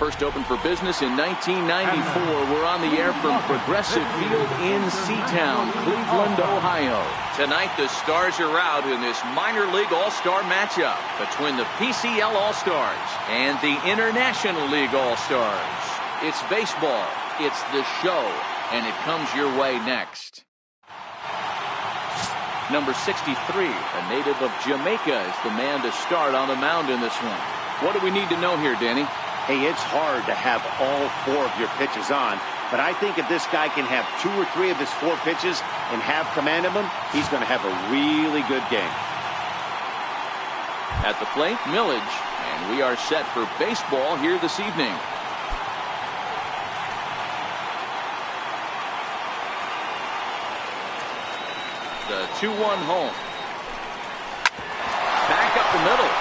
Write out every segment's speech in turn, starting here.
first opened for business in 1994. We're on the air from Progressive Field in Seatown, Cleveland, Ohio. Tonight, the Stars are out in this minor league all-star matchup between the PCL All-Stars and the International League All-Stars. It's baseball, it's the show, and it comes your way next. Number 63, a native of Jamaica, is the man to start on the mound in this one. What do we need to know here, Danny? Hey, it's hard to have all 4 of your pitches on, but I think if this guy can have 2 or 3 of his 4 pitches and have command of them, he's going to have a really good game. At the plate, Millage, and we are set for baseball here this evening. The 2-1 home. Back up the middle.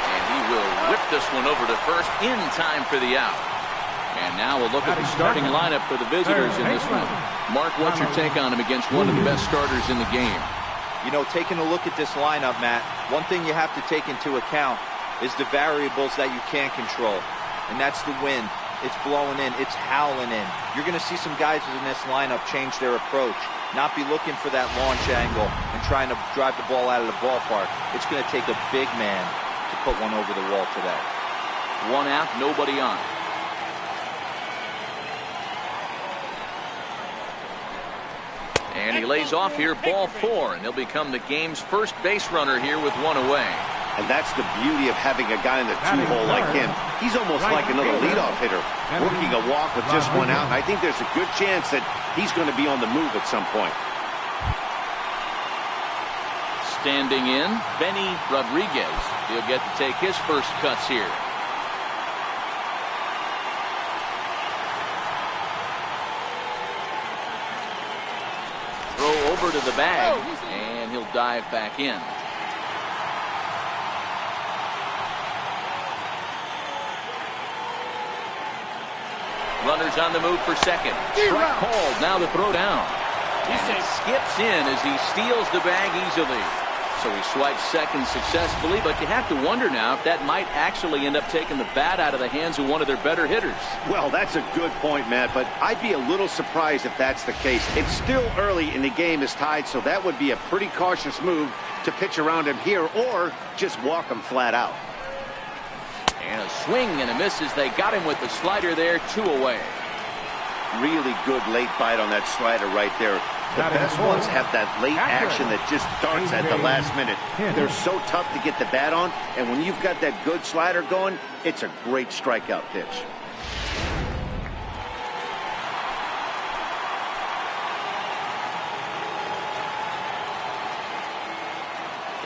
And he will whip this one over to first in time for the out. And now we'll look at the starting lineup for the visitors in this one. Mark, what's your take on him against one of the best starters in the game? You know, taking a look at this lineup, Matt, one thing you have to take into account is the variables that you can't control. And that's the wind. It's blowing in. It's howling in. You're going to see some guys in this lineup change their approach. Not be looking for that launch angle and trying to drive the ball out of the ballpark. It's going to take a big man to put one over the wall today. 1 out, nobody on. And he lays off here, ball 4, and he'll become the game's first base runner here with 1 away. And that's the beauty of having a guy in the 2-hole like him. He's almost like another leadoff hitter, working a walk with just 1 out. And I think there's a good chance that he's going to be on the move at some point. Standing in, Benny Rodriguez. He'll get to take his first cuts here. Throw over to the bag, and he'll dive back in. Runners on the move for second. Strike called. Now the throw down. And it skips in as he steals the bag easily. So he swipes second successfully, but you have to wonder now if that might actually end up taking the bat out of the hands of one of their better hitters. Well, that's a good point, Matt, but I'd be a little surprised if that's the case. It's still early and the game is tied, so that would be a pretty cautious move to pitch around him here or just walk him flat out. And a swing and a miss as they got him with the slider there, 2 away. Really good late bite on that slider right there. The best ones have that late action that just starts at the last minute. They're so tough to get the bat on, and when you've got that good slider going, it's a great strikeout pitch.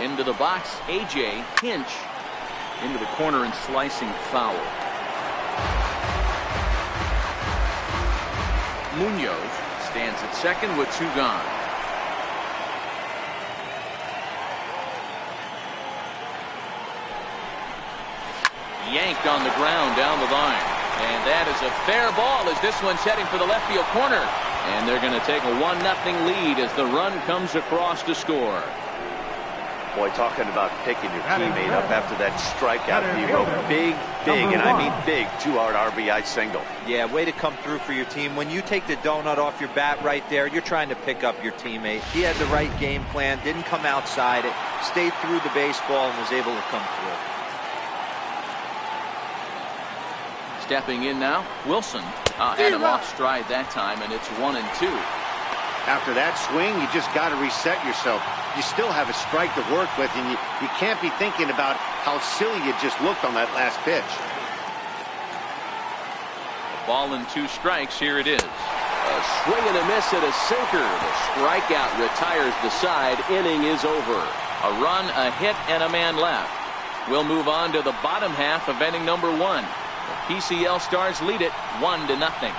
Into the box, A.J. Hinch. Into the corner and slicing foul. Munoz stands at second with 2 gone. Yanked on the ground down the line. And that is a fair ball as this one's heading for the left field corner. And they're going to take a 1-0 lead as the run comes across to score. Boy, talking about picking your teammate up after that strikeout, Nero. Big, and I mean big 2-out RBI single. Yeah, way to come through for your team. When you take the donut off your bat right there, you're trying to pick up your teammate. He had the right game plan, didn't come outside it, stayed through the baseball, and was able to come through. Stepping in now, Wilson. Had him off stride that time, and it's 1-2. After that swing, you just got to reset yourself. You still have a strike to work with, and you can't be thinking about how silly you just looked on that last pitch. A ball and 2 strikes. Here it is. A swing and a miss at a sinker. The strikeout retires the side. Inning is over. A run, a hit, and a man left. We'll move on to the bottom half of inning number 1. The PCL Stars lead it 1-0.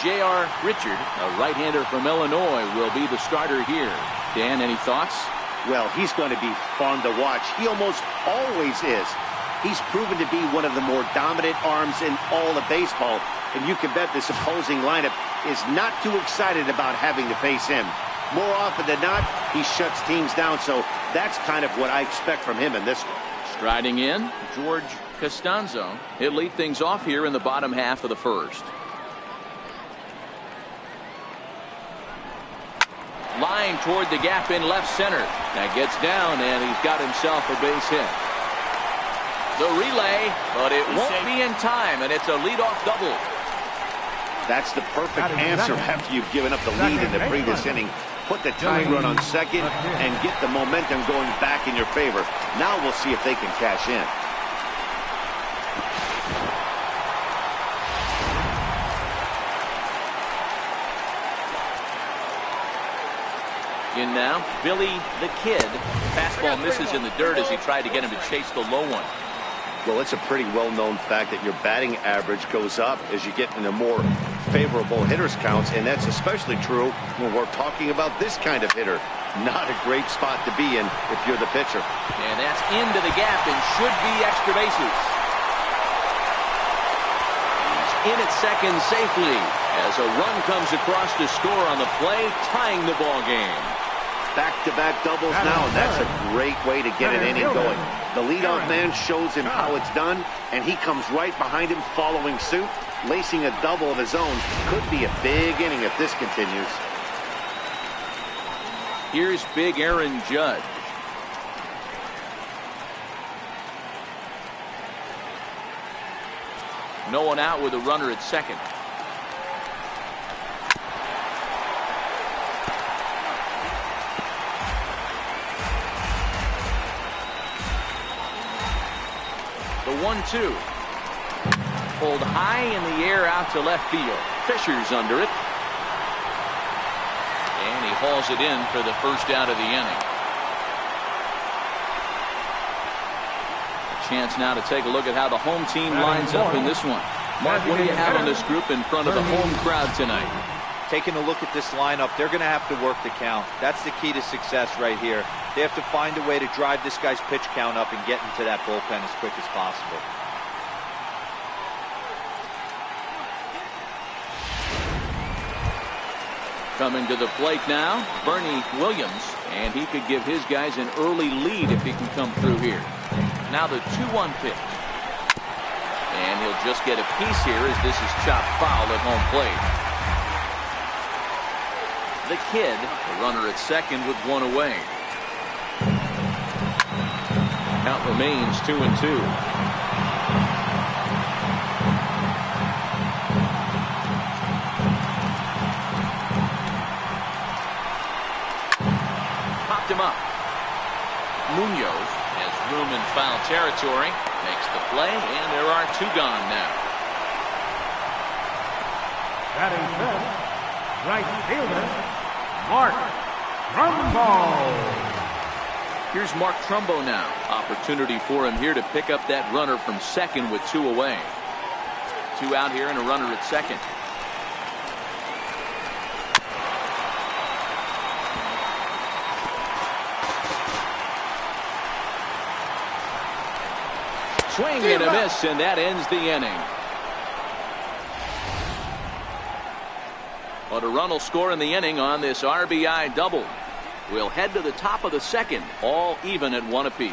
J.R. Richard, a right-hander from Illinois, will be the starter here. Dan, any thoughts? Well, he's going to be fun to watch. He almost always is. He's proven to be one of the more dominant arms in all of baseball, and you can bet this opposing lineup is not too excited about having to face him. More often than not, he shuts teams down, so that's kind of what I expect from him in this one. Striding in, George Costanzo. He'll lead things off here in the bottom half of the first. Line toward the gap in left center. That gets down, and he's got himself a base hit. The relay, but it won't be in time, and it's a leadoff double. That's the perfect answer after you've given up the lead in the previous inning. Put the tying run on second and get the momentum going back in your favor. Now we'll see if they can cash in. In now, Billy the Kid. Fastball misses in the dirt as he tried to get him to chase the low one. Well, it's a pretty well-known fact that your batting average goes up as you get into more favorable hitters counts, and that's especially true when we're talking about this kind of hitter. Not a great spot to be in if you're the pitcher. And that's into the gap and should be extra bases. He's in at second safely as a run comes across to score on the play, tying the ball game. Back-to-back doubles now, and that's a great way to get an inning going. The leadoff man shows him how it's done, and he comes right behind him following suit. Lacing a double of his own could be a big inning if this continues. Here's big Aaron Judge. No one out with a runner at second. The 1-2. Pulled high in the air out to left field. Fisher's under it. And he hauls it in for the first out of the inning. A chance now to take a look at how the home team lines up in this one. Mark, what do you have on this group in front of the home crowd tonight? Taking a look at this lineup, they're going to have to work the count. That's the key to success right here. They have to find a way to drive this guy's pitch count up and get into that bullpen as quick as possible. Coming to the plate now, Bernie Williams, and he could give his guys an early lead if he can come through here. Now the 2-1 pitch. And he'll just get a piece here as this is chopped foul at home plate. The Kid, the runner at second with one away. Count remains 2-2. Popped him up. Munoz has room in foul territory. Makes the play, and there are two gone now. Batting first, right fielder, Mark Trumbo. Here's Mark Trumbo now. Opportunity for him here to pick up that runner from second with two away. Two out here and a runner at second. Swing and a miss, and that ends the inning. But a run will score in the inning on this RBI double. We'll head to the top of the second, all even at one apiece.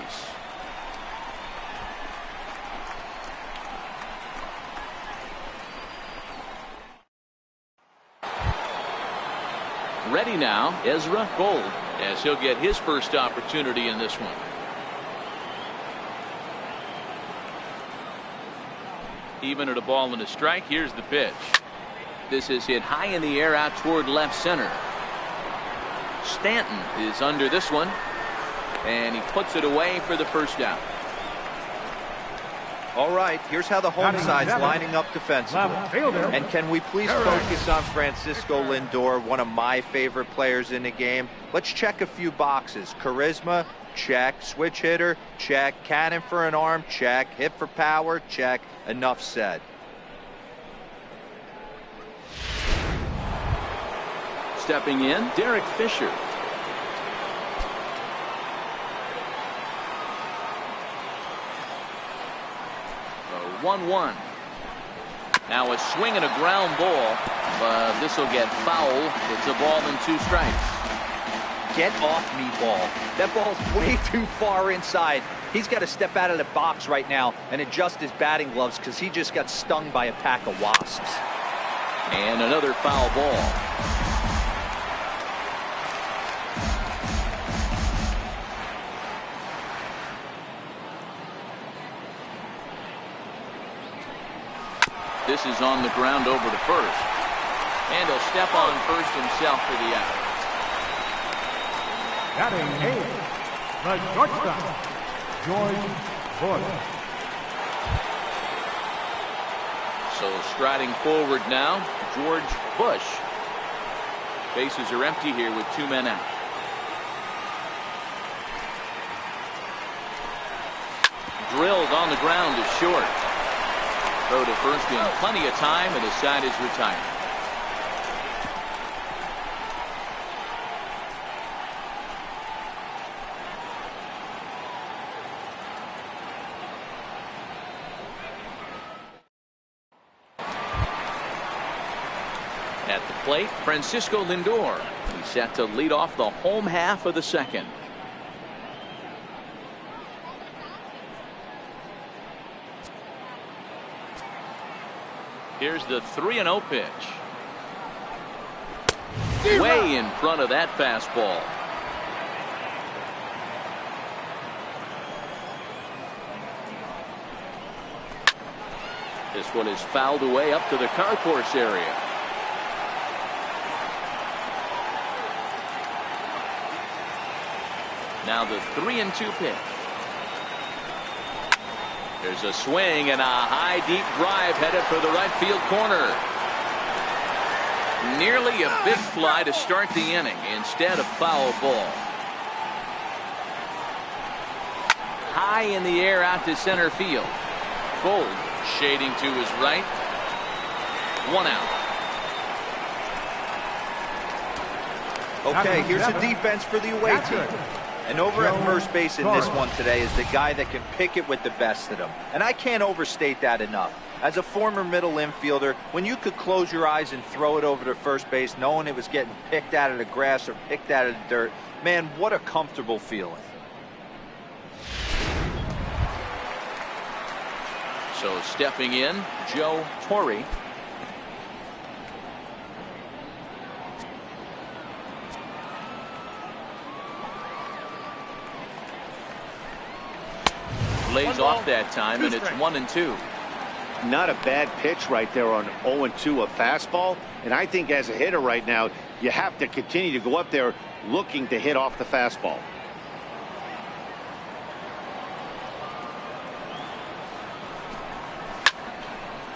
Ready now, Ezra Gold, as he'll get his first opportunity in this one. Even at a ball and a strike. Here's the pitch. This is hit high in the air out toward left center. Stanton is under this one, and he puts it away for the first out. All right, here's how the home side's lining up defensively. And can we please focus on Francisco Lindor, one of my favorite players in the game? Let's check a few boxes. Charisma, check. Switch hitter, check. Cannon for an arm, check. Hit for power, check. Enough said. Stepping in, Derek Fisher. 1-1. Now a swing and a ground ball, but this will get foul. It's a ball and two strikes. get off me ball. That ball's way too far inside. He's got to step out of the box right now and adjust his batting gloves because he just got stung by a pack of wasps. And another foul ball. This is on the ground over to first. And he'll step on first himself for the out. Batting eighth, the shortstop, George Bush. So striding forward now, George Bush. Bases are empty here with 2 men out. Drilled on the ground is short. Throw to first in plenty of time, and the side is retired. At the plate, Francisco Lindor. He's set to lead off the home half of the second. Here's the 3-0 pitch. Way in front of that fastball. This one is fouled away up to the concourse area. Now the 3-2 pitch. There's a swing and a high deep drive headed for the right field corner. Nearly a big fly to start the inning instead of foul ball. High in the air out to center field. Gold shading to his right. 1 out. Okay, here's the defense for the away team. And over at first base in this one today is the guy that can pick it with the best of them. And I can't overstate that enough. As a former middle infielder, when you could close your eyes and throw it over to first base knowing it was getting picked out of the grass or picked out of the dirt, man, what a comfortable feeling. So stepping in, Joe Torre. Lays off that time, and it's 1-2. Not a bad pitch right there on 0-2, a fastball. And I think as a hitter right now, you have to continue to go up there looking to hit off the fastball.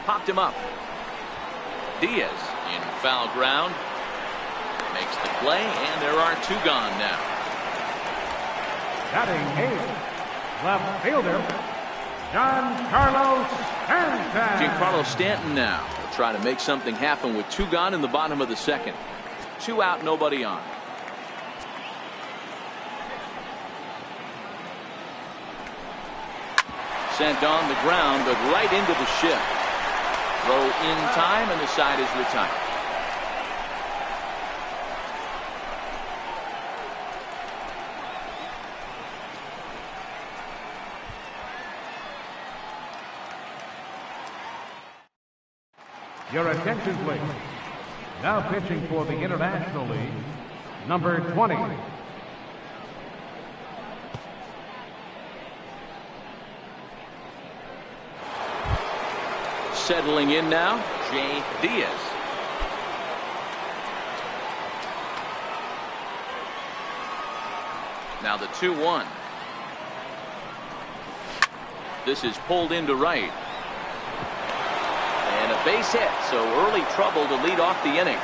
Popped him up. Diaz in foul ground. Makes the play, and there are 2 gone now. Batting eighth, left fielder, Giancarlo Stanton. Giancarlo Stanton now will try to make something happen with 2 gone in the bottom of the second. 2 out, nobody on. Sent on the ground, but right into the shift. Throw in time, and the side is retired. Your attention, please. Now pitching for the International League, number 20. Settling in now, Jay Diaz. Now the 2-1. This is pulled into right. And a base hit, so early trouble to lead off the inning.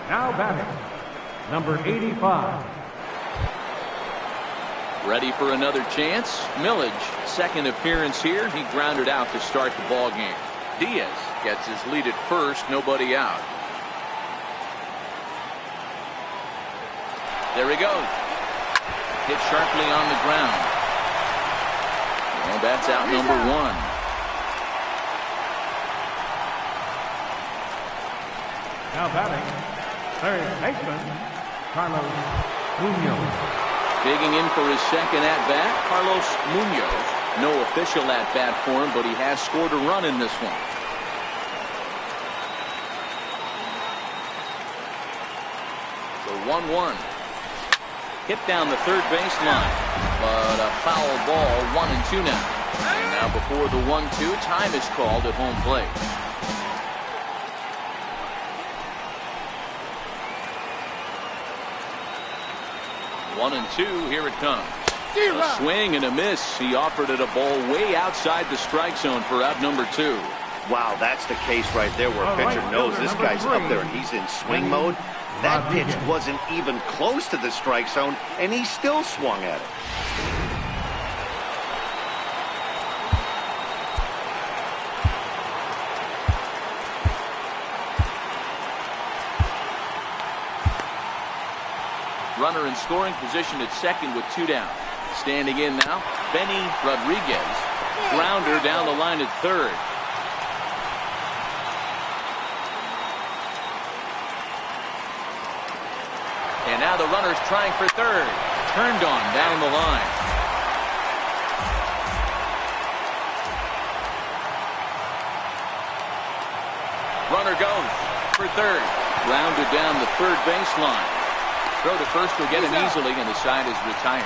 Now batting, number 85. Ready for another chance. Millage, second appearance here. He grounded out to start the ball game. Diaz gets his lead at first, nobody out. There he goes. Hit sharply on the ground. And that's out number 1. Now batting, third baseman, Carlos Munoz. Digging in for his second at-bat, Carlos Munoz. No official at-bat for him, but he has scored a run in this one. The 1-1. Hit down the third baseline, but a foul ball, 1-2 now. And now before the 1-2, time is called at home plate. One and two, here it comes. A swing and a miss. He offered it a ball way outside the strike zone for out number 2. Wow, that's the case right there where a pitcher knows this guy's up there and he's in swing mode. That pitch wasn't even close to the strike zone, and he still swung at it. Runner in scoring position at second with 2 down. Standing in now, Benny Rodriguez. Grounder down the line at third. And now the runner's trying for third. Turned on down the line. Runner goes for third. Grounded down the third baseline. Throw to first will get him easily, and the side is retired.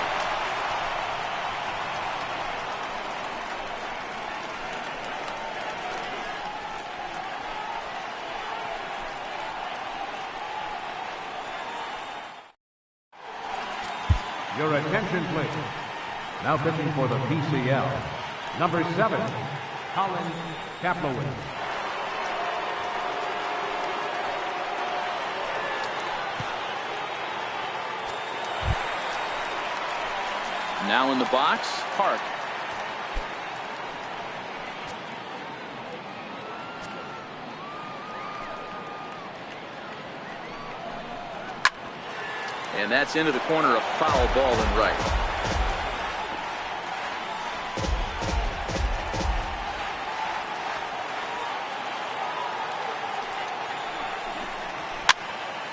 Your attention, please. Now pitching for the PCL, number 7, Colin Kaplowitz. Now in the box, Park. And that's into the corner, a foul ball in right.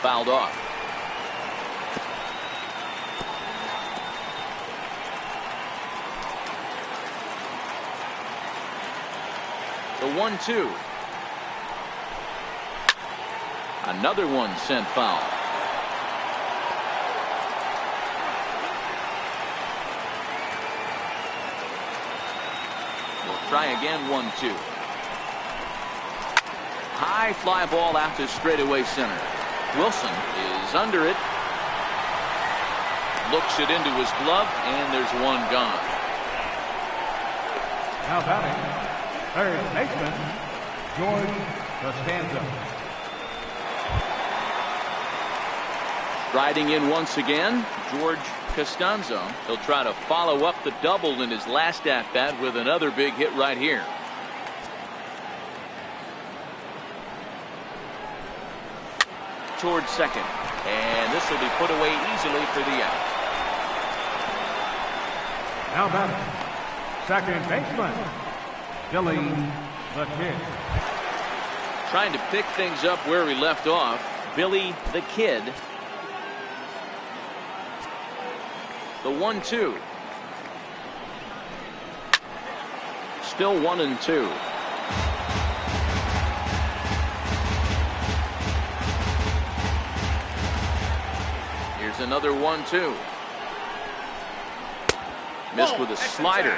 Fouled off. The 1-2. Another one sent foul. We'll try again, 1-2. High fly ball out to straightaway center. Wilson is under it. Looks it into his glove, and there's one gone. Now batting, third baseman, George Costanzo. Riding in once again, George Costanzo. He'll try to follow up the double in his last at-bat with another big hit right here. Towards second, and this will be put away easily for the out. Now batting, second baseman, Billy the Kid. Trying to pick things up where we left off, Billy the Kid. The 1-2. Still 1-2. Here's another 1-2. Missed with a slider.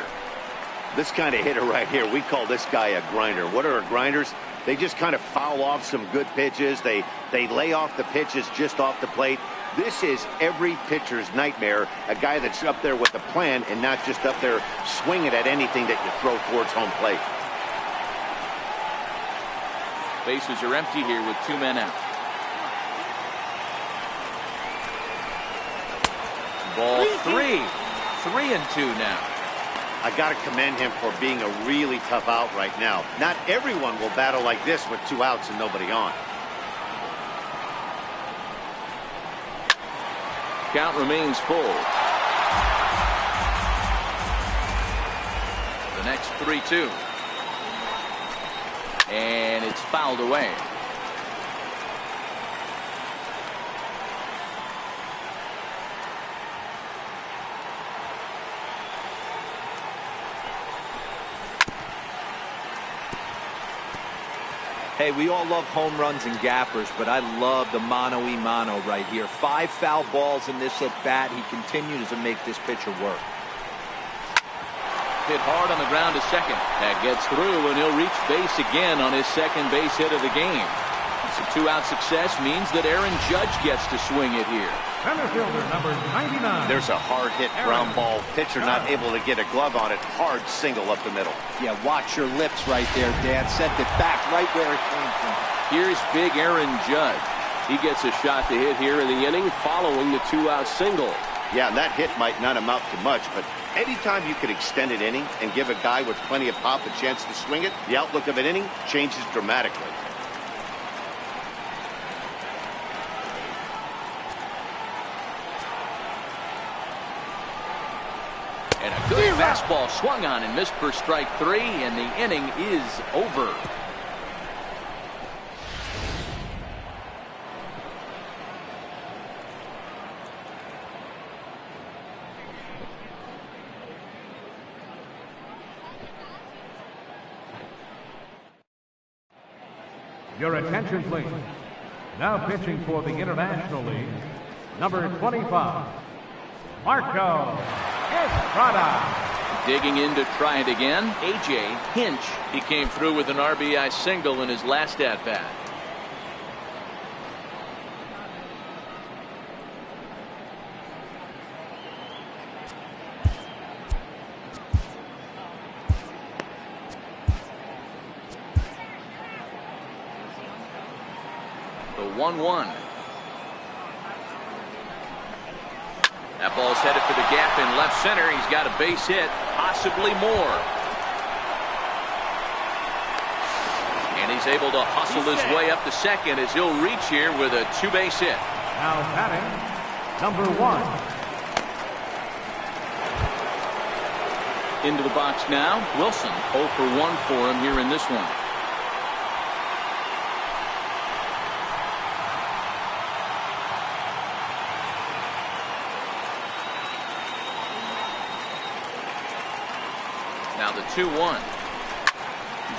This kind of hitter right here, we call this guy a grinder. What are grinders? They just kind of foul off some good pitches. They lay off the pitches just off the plate. This is every pitcher's nightmare, a guy that's up there with a plan and not just up there swinging at anything that you throw towards home plate. Bases are empty here with 2 men out. Ball 3. 3-2 now. I got to commend him for being a really tough out right now. Not everyone will battle like this with 2 outs and nobody on. Count remains full. The next 3-2. And it's fouled away. Hey, we all love home runs and gappers, but I love the mano-y-mano right here. 5 foul balls in this at-bat. He continues to make this pitcher work. Hit hard on the ground to second. That gets through, and he'll reach base again on his second base hit of the game. So 2-out success means that Aaron Judge gets to swing it here. Center fielder, number 99. There's a hard hit ground ball. Pitcher not able to get a glove on it. Hard single up the middle. Yeah, watch your lips right there, Dad. Sent it back right where it came from. Here's big Aaron Judge. He gets a shot to hit here in the inning following the 2-out single. Yeah, and that hit might not amount to much, but anytime you can extend an inning and give a guy with plenty of pop a chance to swing it, the outlook of an inning changes dramatically. And a good fastball swung on and missed for strike 3, and the inning is over. Your attention, please. Now pitching for the International League, number 25, Marco Estrada. Digging in to try it again, A.J. Hinch. He came through with an RBI single in his last at-bat. The 1-1. That ball's headed for the gap in left center. He's got a base hit, possibly more. And he's able to hustle his way up to second as he'll reach here with a 2-base hit. Now batting, number 1. Into the box now, Wilson. 0 for 1 for him here in this one. Now the 2-1.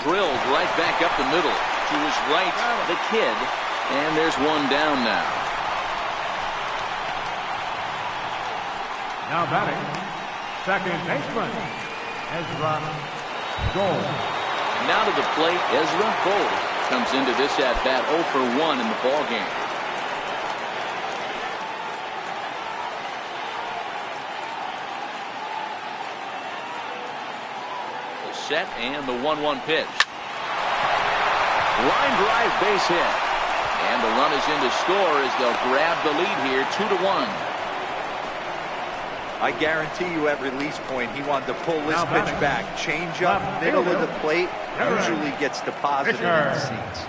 Drilled right back up the middle. To his right, the kid. And there's one down now. Now batting, second baseman, Ezra Gold. And now to the plate, Ezra Gold comes into this at-bat 0 for 1 in the ballgame. Set and the 1-1 pitch. Line drive base hit. And the run is in to score as they'll grab the lead here 2-1. I guarantee you at release point he wanted to pull this pitch back. Change up, middle of the plate, usually gets deposited in the seats.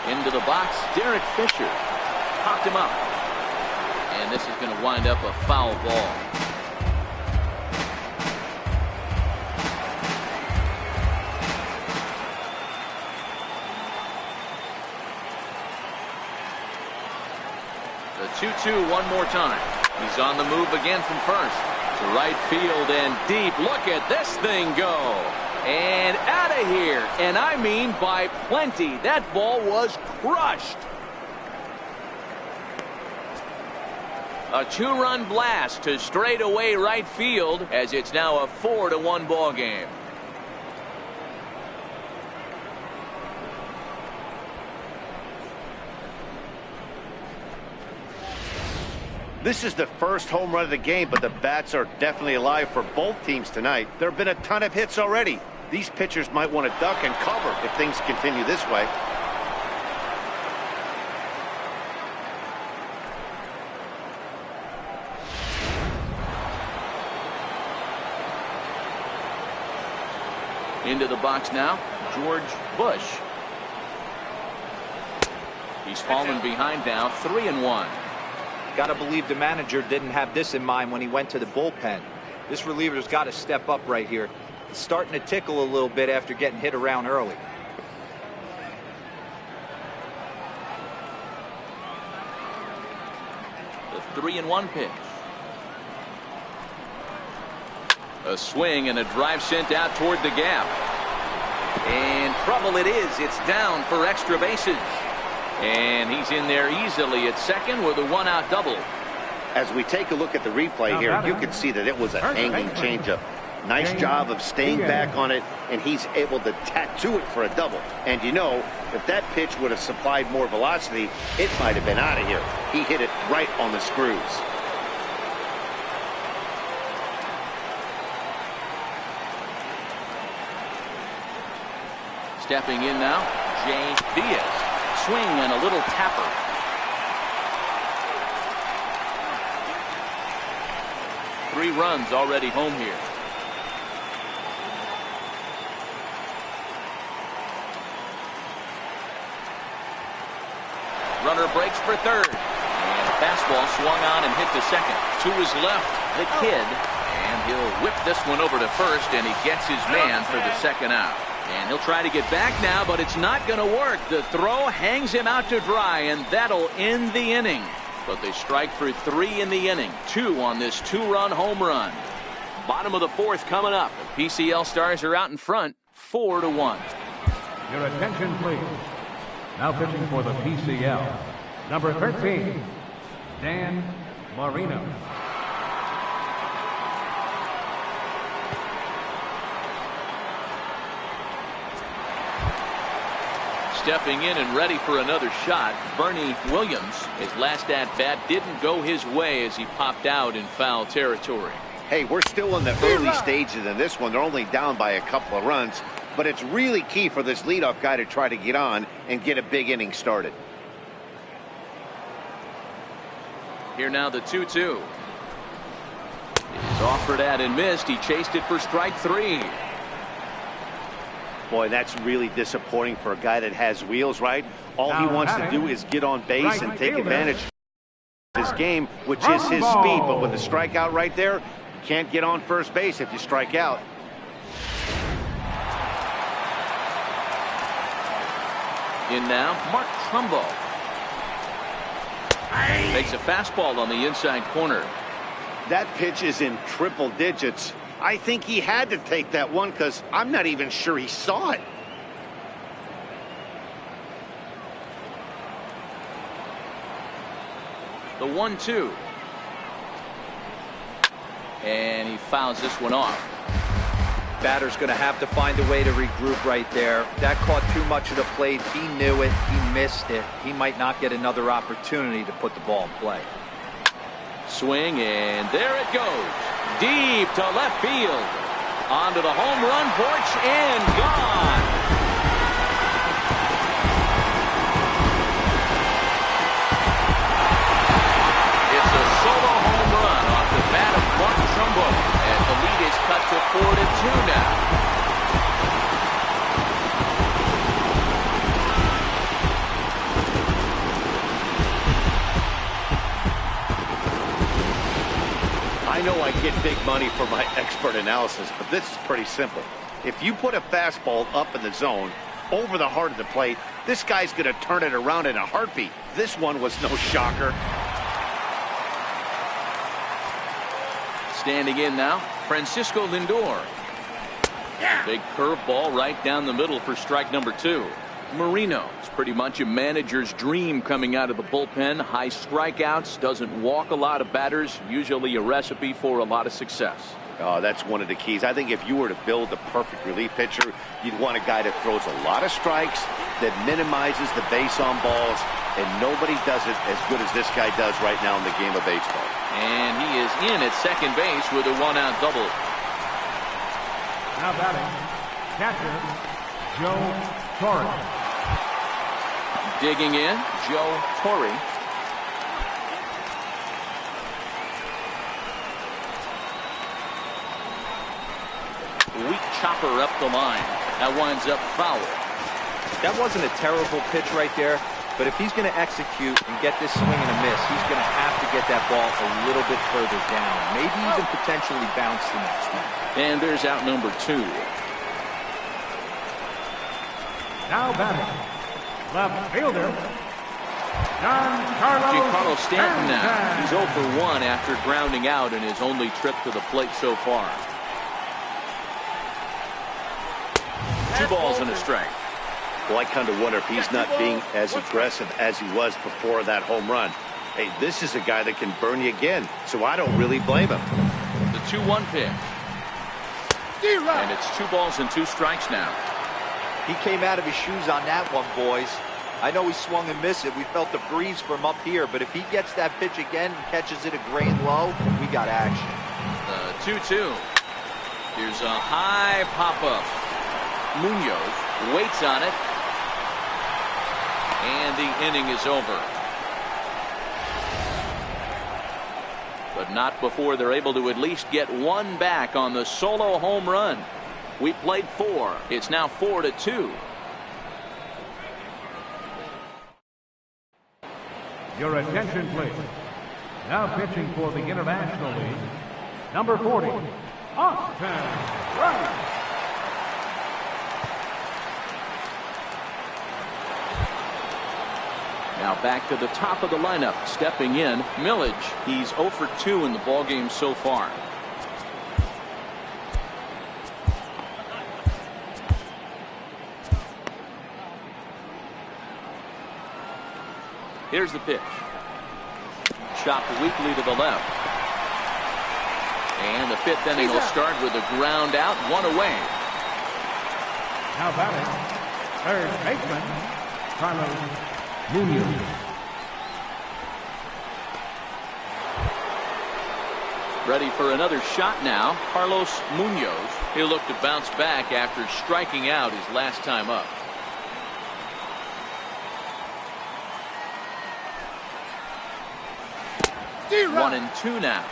Into the box, Derek Fisher popped him up. And this is going to wind up a foul ball. The 2-2 one more time. He's on the move again from first. To right field and deep. Look at this thing go. And out of here. And I mean by plenty. That ball was crushed. A 2-run blast to straightaway right field as it's now a 4-1 ball game. This is the first home run of the game, but the bats are definitely alive for both teams tonight. There have been a ton of hits already. These pitchers might want to duck and cover if things continue this way. Into the box now, George Bush. He's fallen behind now, 3-1. Got to believe the manager didn't have this in mind when he went to the bullpen. This reliever's got to step up right here. It's starting to tickle a little bit after getting hit around early. 3-1 pitch. A swing and a drive sent out toward the gap. And trouble it is. It's down for extra bases. And he's in there easily at second with a 1-out double. As we take a look at the replay here, you can see that it was a hanging changeup. Nice job of staying back on it, and he's able to tattoo it for a double. And you know, if that pitch would have supplied more velocity, it might have been out of here. He hit it right on the screws. Stepping in now, Jay Diaz. Swing and a little tapper. Three runs already home here. Runner breaks for third. And a fastball swung on and hit to second. To his left, the kid. And he'll whip this one over to first, and he gets his man for the second out. And he'll try to get back now, but it's not going to work. The throw hangs him out to dry, and that'll end the inning. But they strike for 3 in the inning. 2 on this 2-run home run. Bottom of the 4th coming up. The PCL Stars are out in front, 4-1. Your attention, please. Now pitching for the PCL, number 13, Dan Marino. Stepping in and ready for another shot, Bernie Williams. His last at-bat didn't go his way as he popped out in foul territory. Hey, we're still in the early stages in this one. They're only down by a couple of runs, but it's really key for this leadoff guy to try to get on and get a big inning started. Here now the 2-2. He's offered at and missed. He chased it for strike 3. Boy, that's really disappointing for a guy that has wheels, right? All he wants to do is get on base and take advantage of his game, which is his speed. But with a strikeout right there, you can't get on first base if you strike out. In now, Mark Trumbo. Makes a fastball on the inside corner. That pitch is in triple digits. I think he had to take that one because I'm not even sure he saw it. The 1-2. And he fouls this one off. Batter's going to have to find a way to regroup right there. That caught too much of the plate. He knew it. He missed it. He might not get another opportunity to put the ball in play. Swing, and there it goes. Deep to left field. Onto the home run porch and gone. It's a solo home run off the bat of Mark Trumbo. And the lead is cut to 4-2 now. I know I get big money for my expert analysis, but this is pretty simple. If you put a fastball up in the zone, over the heart of the plate, this guy's going to turn it around in a heartbeat. This one was no shocker. Standing in now, Francisco Lindor. Big curveball right down the middle for strike number 2. Marino. It's pretty much a manager's dream coming out of the bullpen. High strikeouts, doesn't walk a lot of batters, usually a recipe for a lot of success. Oh, that's one of the keys. I think if you were to build a perfect relief pitcher, you'd want a guy that throws a lot of strikes, that minimizes the base on balls, and nobody does it as good as this guy does right now in the game of baseball. And he is in at second base with a 1-out double. Now batting, catcher, Joe Torre. Digging in, Joe Torre. Weak chopper up the line. That winds up foul. That wasn't a terrible pitch right there, but if he's going to execute and get this swing and a miss, he's going to have to get that ball a little bit further down, maybe even potentially bounce the next one. And there's out number 2. Now batting, left fielder, Giancarlo Stanton now. He's 0 for 1 after grounding out in his only trip to the plate so far. 2 balls and a strike. Well, I kind of wonder if he's not being as aggressive as he was before that home run. Hey, this is a guy that can burn you again, so I don't really blame him. The 2-1 pitch. And it's 2 balls and 2 strikes now. He came out of his shoes on that one, boys. I know he swung and missed it. We felt the breeze from up here, but if he gets that pitch again and catches it a grain low, we got action. The 2-2. Here's a high pop-up. Munoz waits on it. And the inning is over. But not before they're able to at least get one back on the solo home run. We played 4. It's now 4-2. Your attention, please. Now pitching for the International League, number 40, Austin Riley. Now back to the top of the lineup. Stepping in, Millage. He's 0 for 2 in the ballgame so far. Here's the pitch. Chopped weakly to the left. And the 5th inning will start with a ground out, 1 away. Now batting, third baseman, Carlos Munoz. Ready for another shot now, Carlos Munoz. He'll look to bounce back after striking out his last time up. One and 2 now.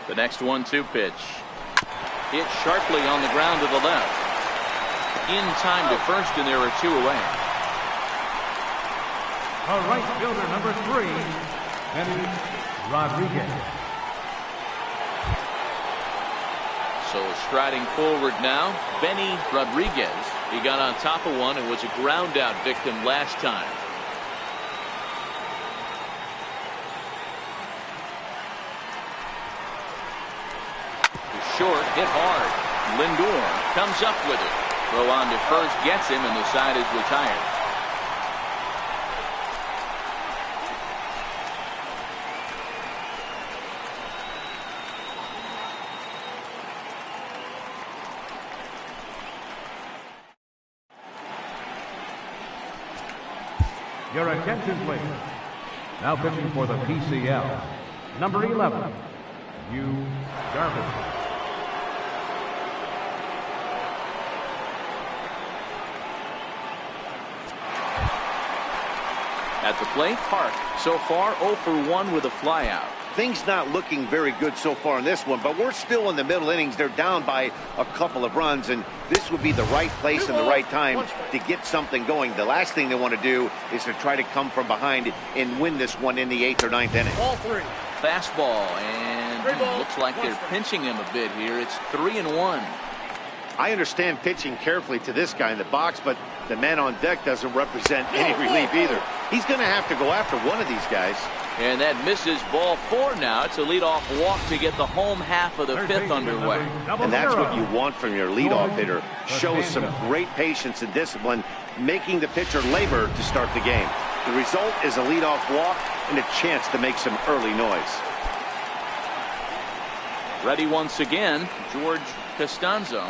The next 1-2 pitch. Hit sharply on the ground to the left. In time to first, and there are 2 away. A right fielder, number 3, Benny Rodriguez. So striding forward now, Benny Rodriguez. He got on top of one and was a ground out victim last time. Short, hit hard. Lindor comes up with it. Throw on to first, gets him, and the side is retired. Your attention, please. Now pitching for the PCL, number 11, Yu Darvish. At the plate, Park. So far, 0 for 1 with a flyout. Things not looking very good so far in this one, but we're still in the middle innings. They're down by a couple of runs, and this would be the right place and the right time to get something going. The last thing they want to do is to try to come from behind and win this one in the 8th or 9th inning. Ball 3. Fastball, and looks like they're pinching him a bit here. It's 3-1. I understand pitching carefully to this guy in the box, but the man on deck doesn't represent any relief either. He's going to have to go after one of these guys. And that misses ball 4 now. It's a leadoff walk to get the home half of the 5th underway. And that's what you want from your leadoff hitter. Shows some great patience and discipline, making the pitcher labor to start the game. The result is a leadoff walk and a chance to make some early noise. Ready once again, George Costanzo.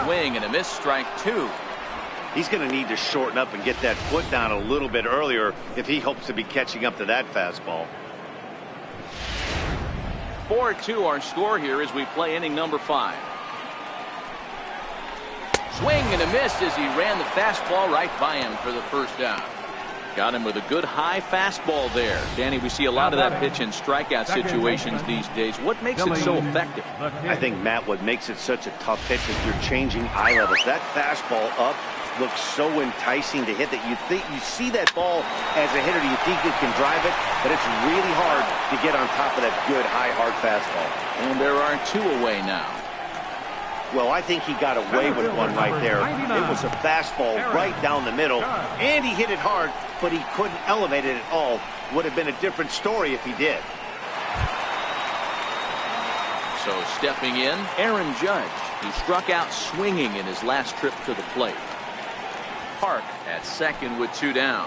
Swing and a miss, strike 2. He's going to need to shorten up and get that foot down a little bit earlier if he hopes to be catching up to that fastball. 4-2 our score here as we play inning number 5. Swing and a miss as he ran the fastball right by him for the first down. Got him with a good high fastball there. Danny, we see a lot of that pitch in strikeout situations these days. What makes it so effective? I think, Matt, what makes it such a tough pitch is you're changing eye levels. That fastball up looks so enticing to hit that you see that ball as a hitter, you think you can drive it, but it's really hard to get on top of that good high hard fastball. And there are 2 away now. Well, I think he got away with one right there. It was a fastball right down the middle, and he hit it hard, but he couldn't elevate it at all. Would have been a different story if he did. So stepping in, Aaron Judge. He struck out swinging in his last trip to the plate. Park at second with 2 down.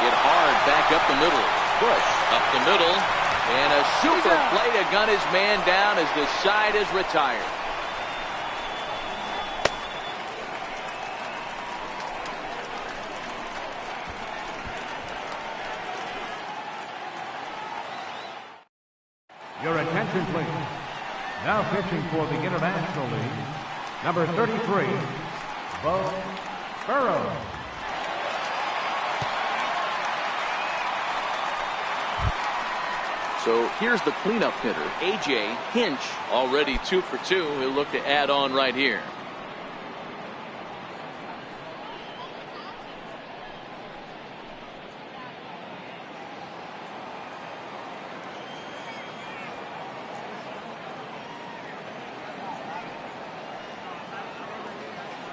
Hit hard back up the middle. Bush up the middle. And a super play to gun his man down as the side is retired. Your attention, please. Now pitching for the International League, number 33, Bo Burrows. So here's the cleanup hitter, A.J. Hinch, already 2 for 2. He'll look to add on right here.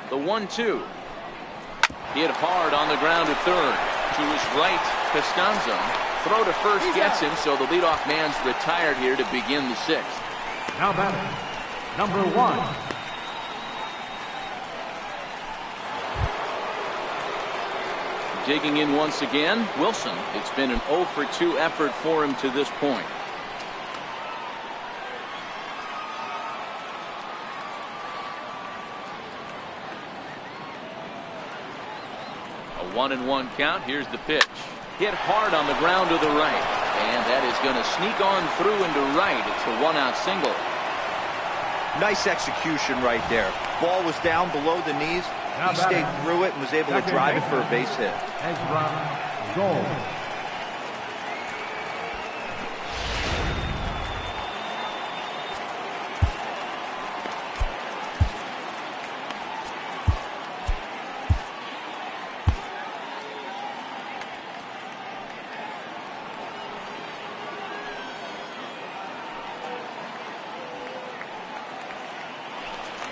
The 1-2. Hit hard on the ground to third. To his right, Costanzo. Throw to first gets him, so the leadoff man's retired here to begin the 6th. Now batting, number 1. Digging in once again, Wilson. It's been an 0 for 2 effort for him to this point. A 1-1 count. Here's the pitch. Hit hard on the ground to the right. And that is going to sneak on through into right. It's a 1-out single. Nice execution right there. Ball was down below the knees. He stayed through it and was able to drive it for a base hit. Goal.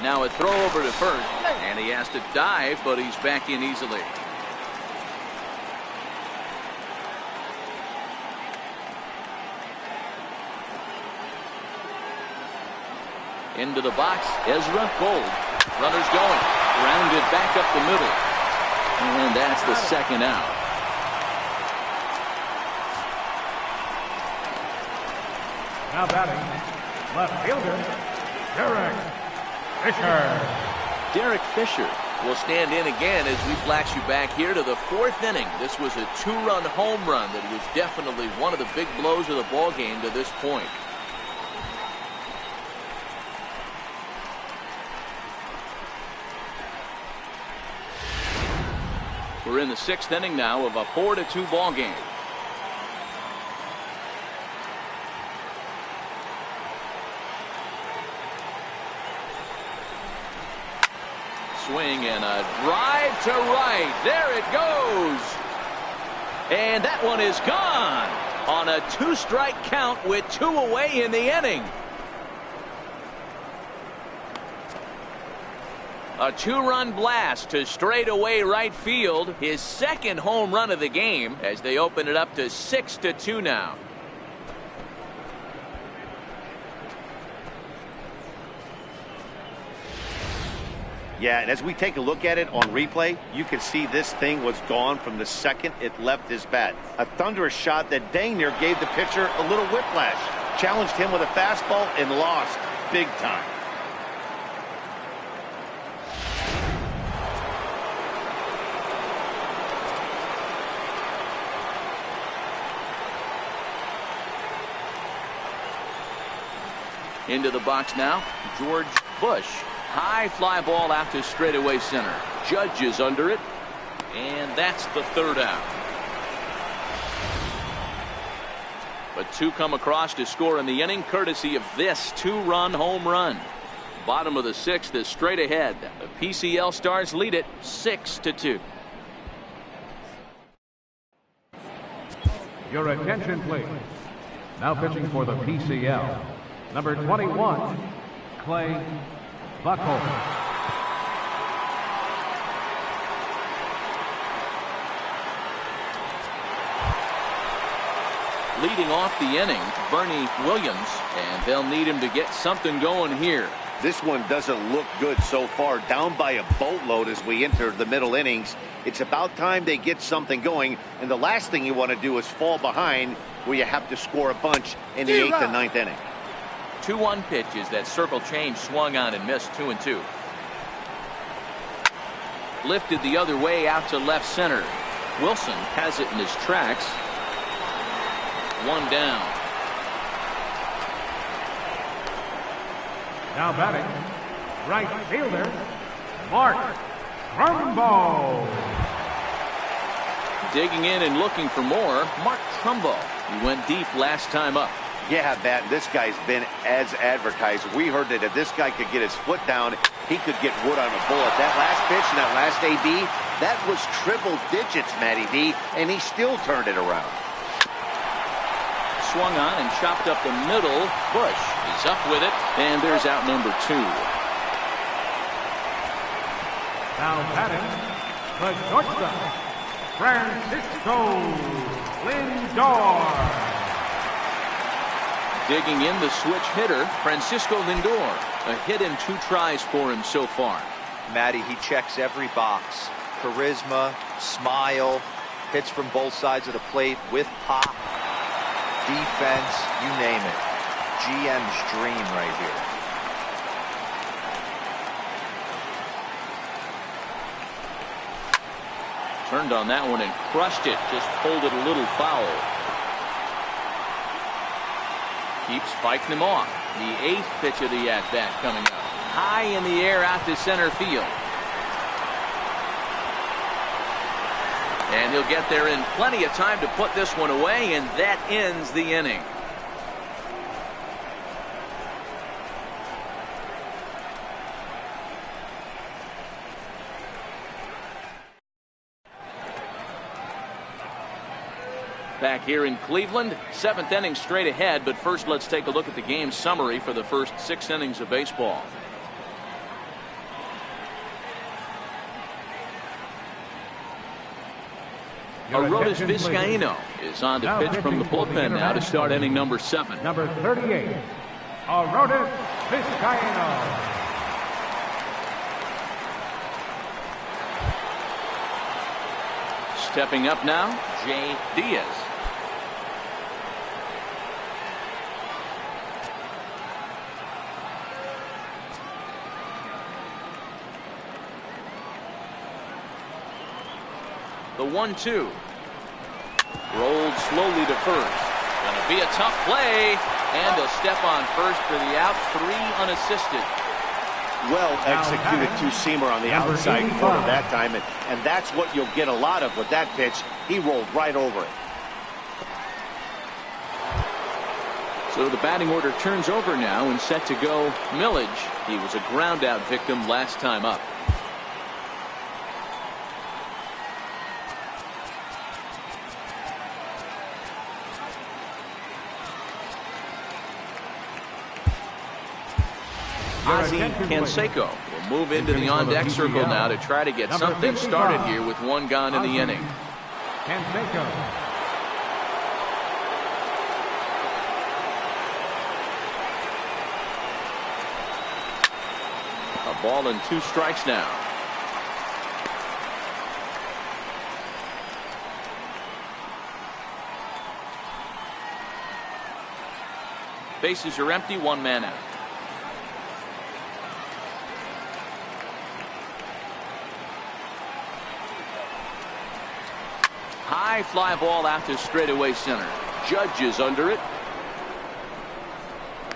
Now a throw over to first, and he has to dive, but he's back in easily. Into the box, Ezra Gold. Runners going. Grounded back up the middle. And that's the 2nd out. Now batting, left fielder, Derek Fisher. Derek Fisher will stand in again as we flash you back here to the 4th inning. This was a 2-run home run that was definitely one of the big blows of the ball game to this point. We're in the 6th inning now of a 4-2 ball game. Swing and a drive to right. There it goes. And that one is gone on a 2-strike count with 2 away in the inning. A 2-run blast to straightaway right field. His 2nd home run of the game as they open it up to 6-2 now. Yeah, and as we take a look at it on replay, you can see this thing was gone from the second it left his bat. A thunderous shot that dang near gave the pitcher a little whiplash. Challenged him with a fastball and lost big time. Into the box now, George Bush. High fly ball out to straightaway center. Judge is under it. And that's the third out. But two come across to score in the inning, courtesy of this two-run home run. Bottom of the sixth is straight ahead. The PCL Stars lead it 6-2. Your attention, please. Now pitching for the PCL, number 21, Clay Buckholz. Leading off the inning, Bernie Williams, and they'll need him to get something going here. This one doesn't look good so far. Down by a boatload as we enter the middle innings. It's about time they get something going, and the last thing you want to do is fall behind where you have to score a bunch in the 8th and 9th inning. 2-1 pitches. That circle change swung on and missed. 2-2. Lifted the other way out to left center. Wilson has it in his tracks. One down. Now batting, right fielder, Mark Trumbo. Digging in and looking for more, Mark Trumbo. He went deep last time up. Yeah, Matt, this guy's been as advertised. We heard that if this guy could get his foot down, he could get wood on a bullet. That last pitch and that last AB, that was triple digits, Matty D, and he still turned it around. Swung on and chopped up the middle. Bush, he's up with it, and there's out number 2. Now batting, the shortstop, Francisco Lindor. Digging in, the switch hitter, Francisco Lindor. A hit in 2 tries for him so far. Matty, he checks every box. Charisma, smile, hits from both sides of the plate with pop. Defense, you name it. GM's dream right here. Turned on that one and crushed it. Just pulled it a little foul. Keeps fighting him off. The 8th pitch of the at-bat coming up. High in the air out to center field. And he'll get there in plenty of time to put this one away, and that ends the inning. Back here in Cleveland, 7th inning straight ahead, but first let's take a look at the game summary for the first 6 innings of baseball. Aroldis Vizcaíno is on to pitch from the bullpen now to start inning number 7. Number 38, Aroldis Vizcaíno. Stepping up now, Jay Diaz. The 1-2. Rolled slowly to first. Gonna be a tough play. And he'll step on first for the out. 3 unassisted. Well executed two-seamer on the outside corner that time. And that's what you'll get a lot of with that pitch. He rolled right over it. So the batting order turns over now and set to go Millage. He was a ground out victim last time up. Ozzie Canseco will move into the on-deck circle now to try to get something started here with 1 gone in the inning. Canseco. A ball and 2 strikes now. Bases are empty, 1 man out. High fly ball out to straightaway center. Judge is under it.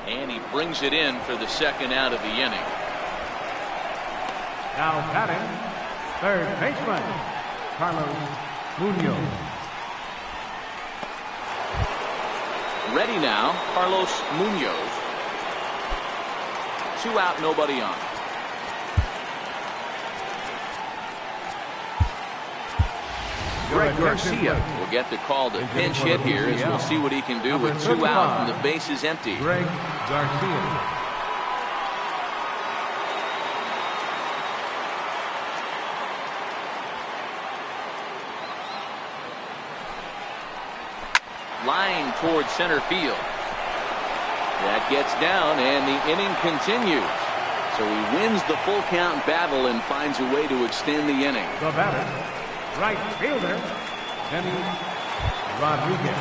And he brings it in for the 2nd out of the inning. Now batting, third baseman, Carlos Munoz. Ready now, Carlos Munoz. 2 out, nobody on. Greg Garcia will get the call to pinch hit here, as we'll see what he can do with 2 out and the base is empty. Greg Garcia. Line towards center field. That gets down, and the inning continues. So he wins the full count battle and finds a way to extend the inning. The batter, right fielder, Benny Rodriguez.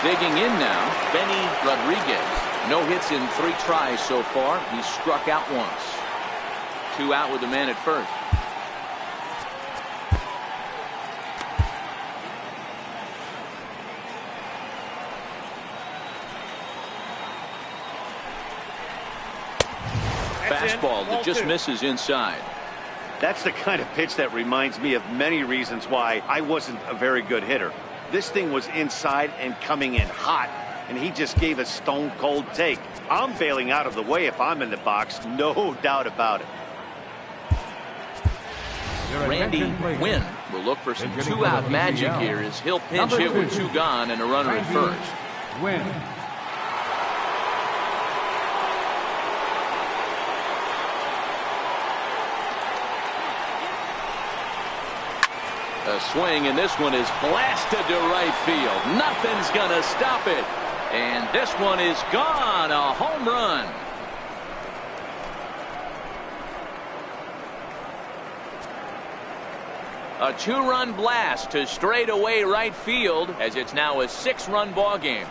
Digging in now, Benny Rodriguez. No hits in 3 tries so far. He's struck out once. 2 out with the man at first. Fastball that just misses inside. That's the kind of pitch that reminds me of many reasons why I wasn't a very good hitter. This thing was inside and coming in hot, and he just gave a stone cold take. I'm bailing out of the way if I'm in the box, no doubt about it. Randy Quinn will look for some 2-out magic here as he'll pinch hit with 2 gone and a runner at first. Win. A swing, and this one is blasted to right field. Nothing's gonna stop it. And this one is gone. A home run. A 2-run blast to straightaway right field, as it's now a 6-run ball game.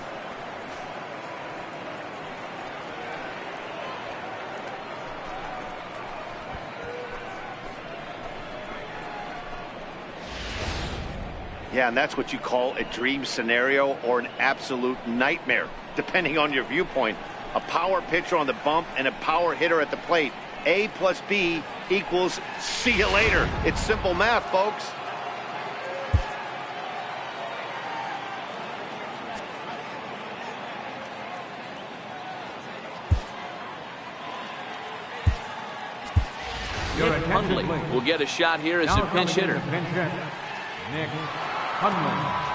Yeah, and that's what you call a dream scenario or an absolute nightmare, depending on your viewpoint. A power pitcher on the bump and a power hitter at the plate. A plus B equals see you later. It's simple math, folks. Nick Hundley will get a shot here as a pinch hitter. Nick Hundley.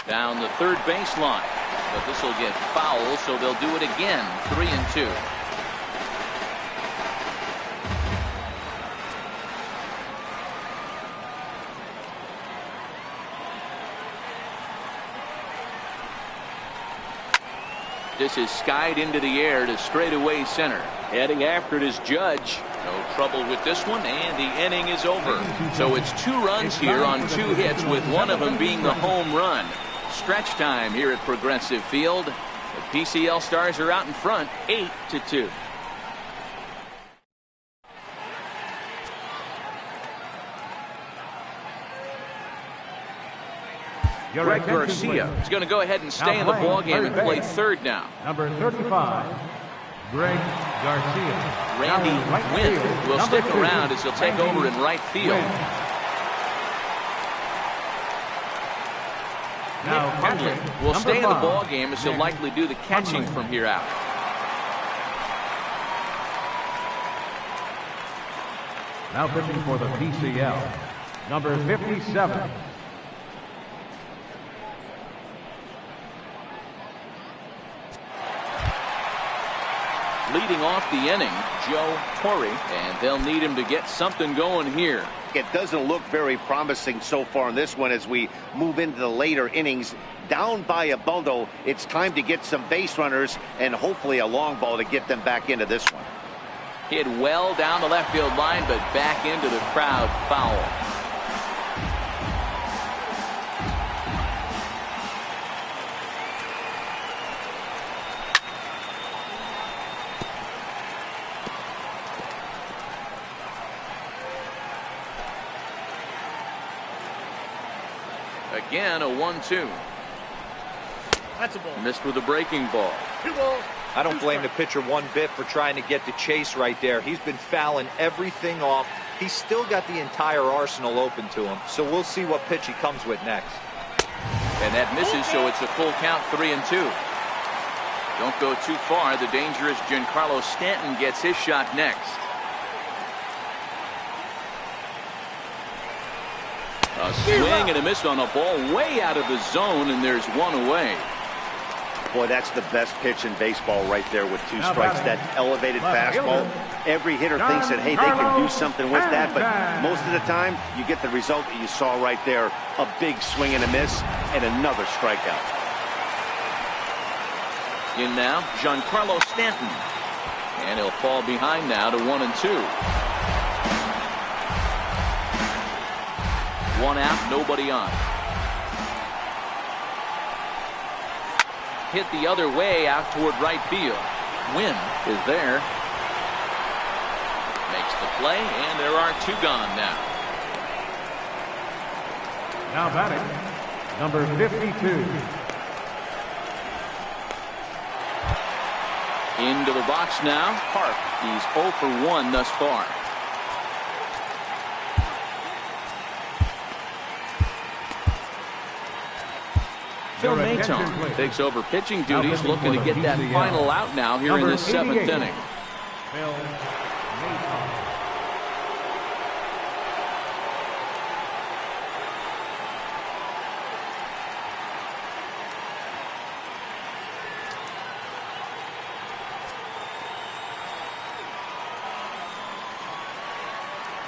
Down the third baseline, but this will get foul, so they'll do it again. 3-2. This is skied into the air to straightaway center. Heading after it is Judge. No trouble with this one, and the inning is over. So it's 2 runs here on 2 hits, with one of them being the home run. Stretch time here at Progressive Field. The PCL Stars are out in front, 8-2. Greg Garcia is going to go ahead and stay in the ballgame and play third now. Number 35, Greg Garcia. Randy Quinn will stick around as he'll take over in right field. Now Hundley will stay in the ballgame as he'll likely do the catching from here out. Now pitching for the PCL, number 57. Leading off the inning, Joe Torre, and they'll need him to get something going here. It doesn't look very promising so far in this one as we move into the later innings. Down by a bundle, it's time to get some base runners and hopefully a long ball to get them back into this one. Hit well down the left field line, but back into the crowd, foul. again, a 1-2. That's a ball. Missed with a breaking ball. 2 balls. I don't blame the pitcher one bit for trying to get the chase right there. He's been fouling everything off. He's still got the entire arsenal open to him. So we'll see what pitch he comes with next. And that misses, so it's a full count, 3-2. Don't go too far. The dangerous Giancarlo Stanton gets his shot next. A swing and a miss on a ball way out of the zone, and there's one away. Boy, that's the best pitch in baseball right there with 2 strikes. That elevated fastball. Every hitter thinks that, hey, they can do something with that, but most of the time, you get the result that you saw right there. A big swing and a miss, and another strikeout. In now, Giancarlo Stanton. And he'll fall behind now to 1-2. 1 out, nobody on. Hit the other way out toward right field. Wynn is there. Makes the play, and there are 2 gone now. Now batting, number 52. Into the box now, Park. He's 0 for 1 thus far. Phil Maton takes over pitching duties, looking to get that final out now here in this 7th inning. Phil Maton.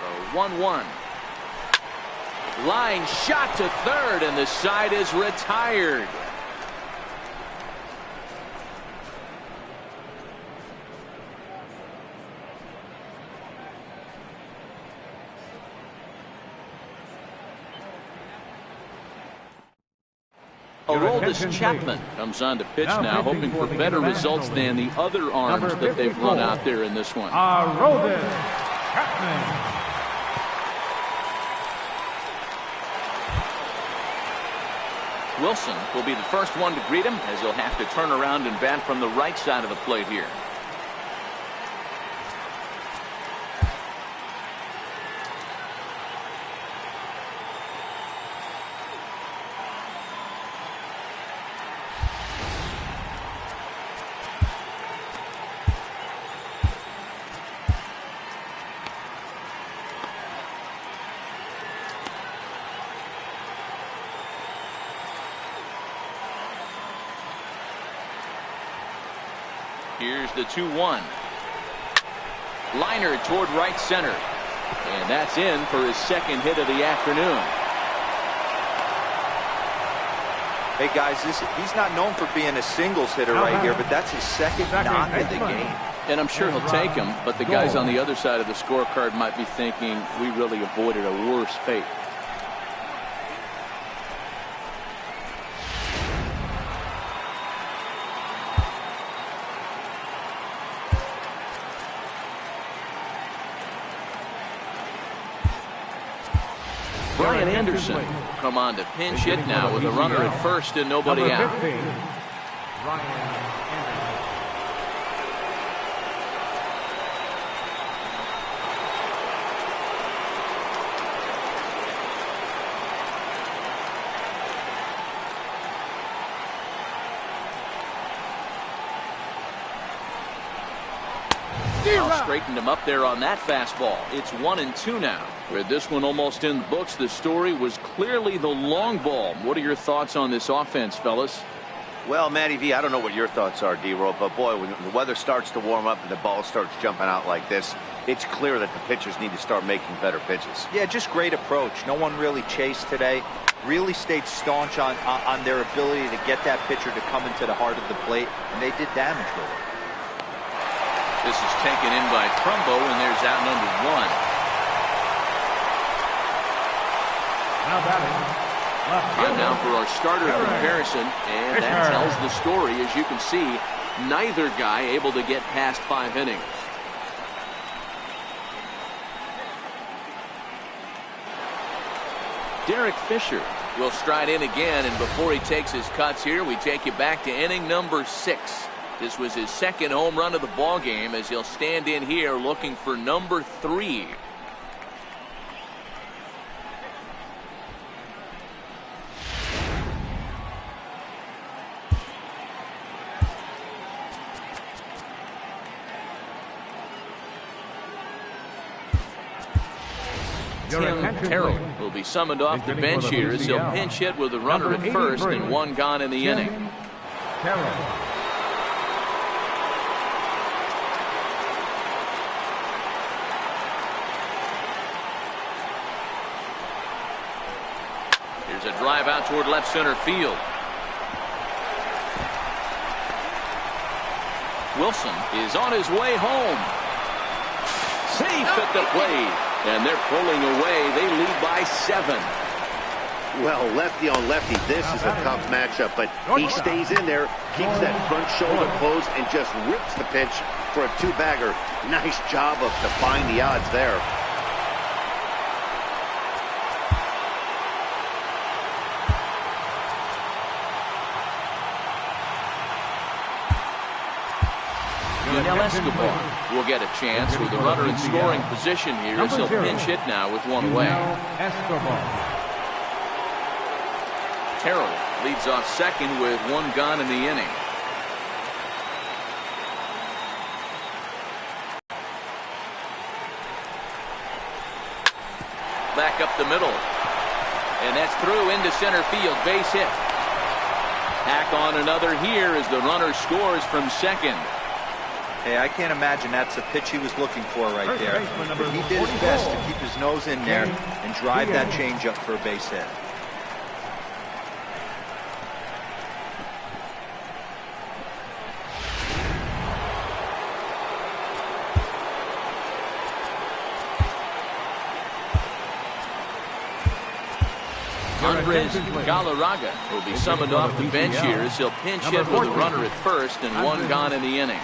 So 1-1. Line shot to third, and the side is retired. Aroldis Chapman comes on to pitch now, hoping for better results than the other arms that they've run out there in this one. Aroldis Chapman. Wilson will be the first one to greet him, as he'll have to turn around and bat from the right side of the plate here. Here's the 2-1. Liner toward right center. And that's in for his 2nd hit of the afternoon. Hey, guys, he's not known for being a singles hitter right here, but that's his 2nd knock of the game. And I'm sure he'll take him, but the guys on the other side of the scorecard might be thinking we really avoided a worse fate. Brian Anderson come on to pinch hit now with a runner at first and nobody out. Straightened him up there on that fastball. It's 1-2 now. With this one almost in the books, the story was clearly the long ball. What are your thoughts on this offense, fellas? Well, Matty V, I don't know what your thoughts are, D-Roll, but boy, when the weather starts to warm up and the ball starts jumping out like this, it's clear that the pitchers need to start making better pitches. Yeah, just great approach. No one really chased today. Really stayed staunch on their ability to get that pitcher to come into the heart of the plate, and they did damage with it. This is taken in by Trumbo, and there's out number 1. Now batting. Time now for our starter comparison, and that tells the story. As you can see, neither guy able to get past 5 innings. Derek Fisher will stride in again, and before he takes his cuts here, we take you back to inning number 6. This was his second home run of the ball game as he'll stand in here looking for number 3. Tim Terrell will be summoned off the bench here as he'll pinch hit with a runner at first and 1 gone in the inning. Terrell. Here's a drive out toward left center field. Wilson is on his way home. Safe at the plate. And they're pulling away. They lead by 7. Well, lefty on lefty, this is a tough matchup, but he stays in there, keeps that front shoulder closed, and just rips the pitch for a 2-bagger. Nice job of defying the odds there. Escobar will get a chance with a runner in scoring position here as he'll pinch hit now with 1 away. Terrell leads off second with 1 gone in the inning. Back up the middle. And that's through into center field. Base hit. Tack on another here as the runner scores from second. Hey, I can't imagine that's the pitch he was looking for right there. But he did his best to keep his nose in there and drive that changeup for a base hit. Andres Galarraga will be summoned off the bench here as he'll pinch hit with a runner at first and 1 gone in the inning.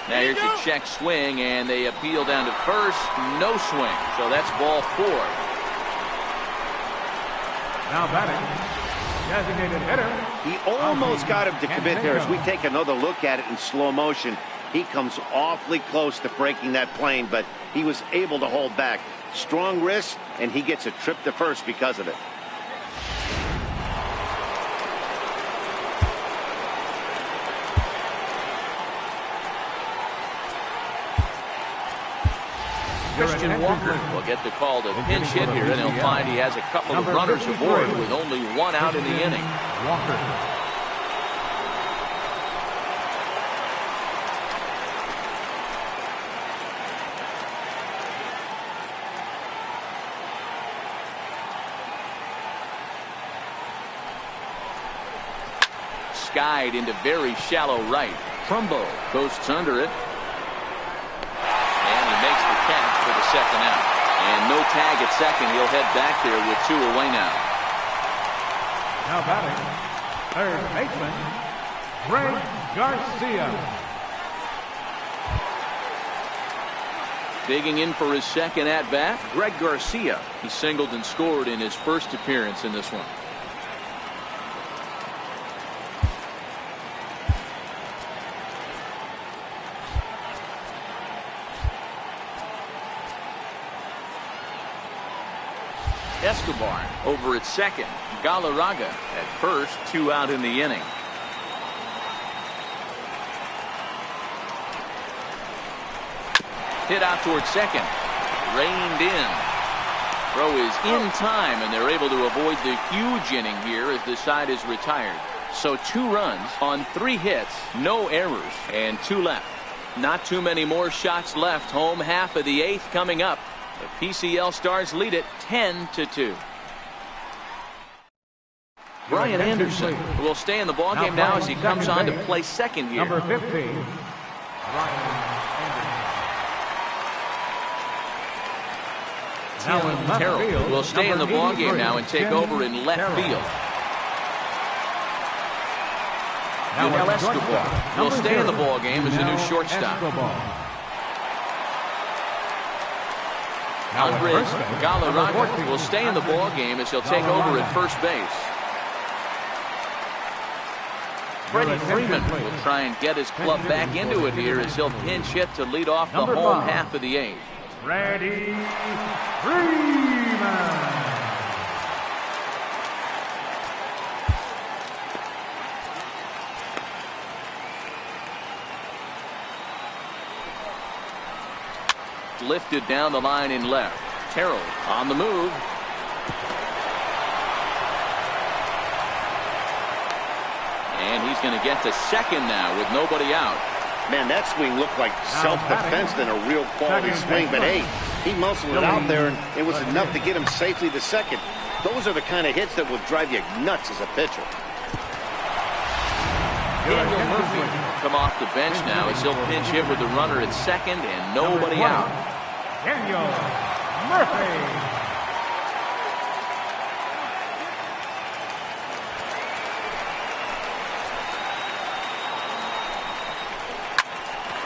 Now here's a check swing, and they appeal down to first. No swing, so that's ball 4. Now batting. Designated hitter. He almost got him to commit there. As we take another look at it in slow motion, he comes awfully close to breaking that plane, but he was able to hold back. Strong wrist, and he gets a trip to first because of it. Christian Walker will get the call to pinch hit here, and he'll find he has a couple of runners aboard with only 1 out in the inning. Walker. Skied into very shallow right. Trumbo coasts under it. Second out. And no tag at second. He'll head back there with 2 away now. Now batting, third baseman, Greg Garcia. Digging in for his second at-bat, Greg Garcia. He singled and scored in his first appearance in this one. Escobar over at second. Galarraga at first. 2 out in the inning. Hit out toward second. Reined in. Throw is in time, and they're able to avoid the huge inning here as the side is retired. So 2 runs on 3 hits, no errors, and 2 left. Not too many more shots left. Home half of the 8th coming up. The PCL Stars lead it 10-2. Brian Anderson will stay in the ballgame now as he comes on to play second here. Number 15, Tim Terrell will stay in the ballgame now and take over in left field. Miguel Escobar will stay in the ball game as the new shortstop. Andres Galarraga will stay in the ball game as he'll take over at first base. Freddie Freeman will try and get his club back into it here as he'll pinch hit to lead off the home half of the eighth. Freddie Freeman. Lifted down the line in left. Terrell on the move. And he's going to get to second now with nobody out. Man, that swing looked like self-defense than a real quality swing. But hey, he muscled it out there, and it was enough to get him safely to second. Those are the kind of hits that will drive you nuts as a pitcher. Daniel Murphy come off the bench now as he'll pinch hit with the runner at second and nobody out. Daniel Murphy.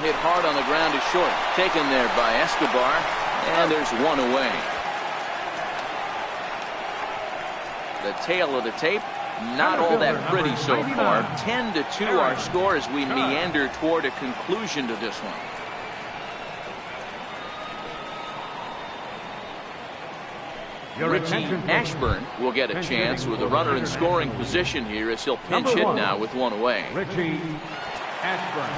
Hit hard on the ground to short. Taken there by Escobar. And there's one away. The tail of the tape, not all that pretty so far. 10-2 our score as we meander toward a conclusion to this one. Richie Ashburn will get a chance with a runner in scoring position here as he'll pinch hit now with one away. Richie Ashburn.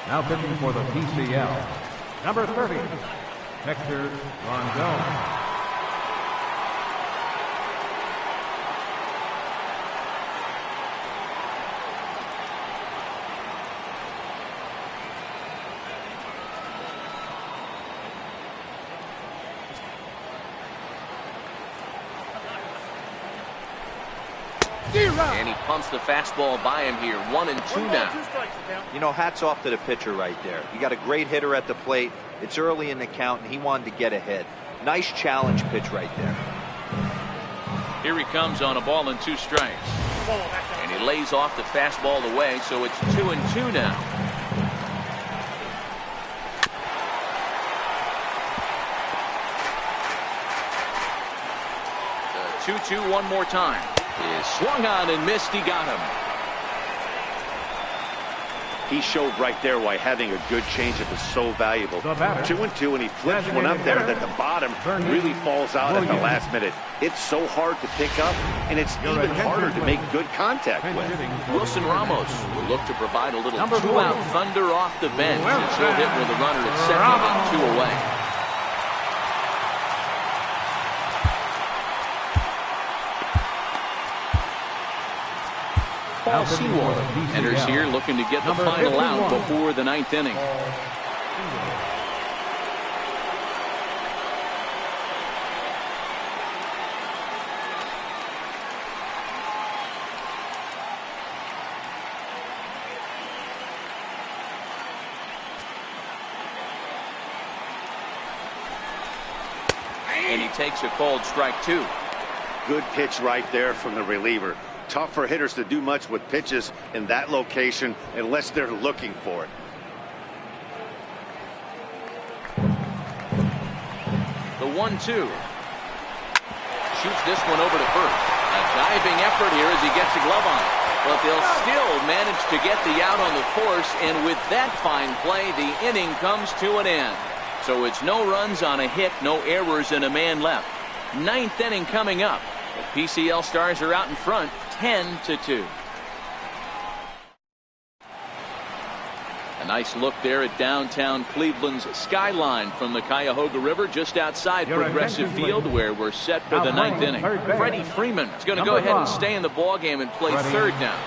Now pitching for the PCL, number 30, Hector Rondon. And he pumps the fastball by him here. 1-2 now. You know, hats off to the pitcher right there. You got a great hitter at the plate. It's early in the count, and he wanted to get ahead. Nice challenge pitch right there. Here he comes on a ball and 2 strikes. And he lays off the fastball away, so it's 2-2 now. The 2-2 one more time. Is swung on and missed. He got him. He showed right there why having a good changeup is so valuable. 2-2, and he flips one up there that the bottom really falls out at the last minute. It's so hard to pick up, and it's even harder to make good contact with. Wilson Ramos will look to provide a little 2-out thunder off the bench as he'll hit with a runner at second and 2 away. Paul Seward enters here looking to get the final out before the 9th inning. And he takes a called strike 2. Good pitch right there from the reliever. Tough for hitters to do much with pitches in that location unless they're looking for it. The 1-2. Shoots this one over to first. A diving effort here as he gets a glove on it. But they'll still manage to get the out on the force, and with that fine play, the inning comes to an end. So it's no runs on a hit, no errors, and a man left. 9th inning coming up. The PCL Stars are out in front, 10-2. A nice look there at downtown Cleveland's skyline from the Cuyahoga River just outside Progressive Field, where we're set for the 9th inning. Freddie Freeman is going to go ahead and stay in the ballgame and play third now.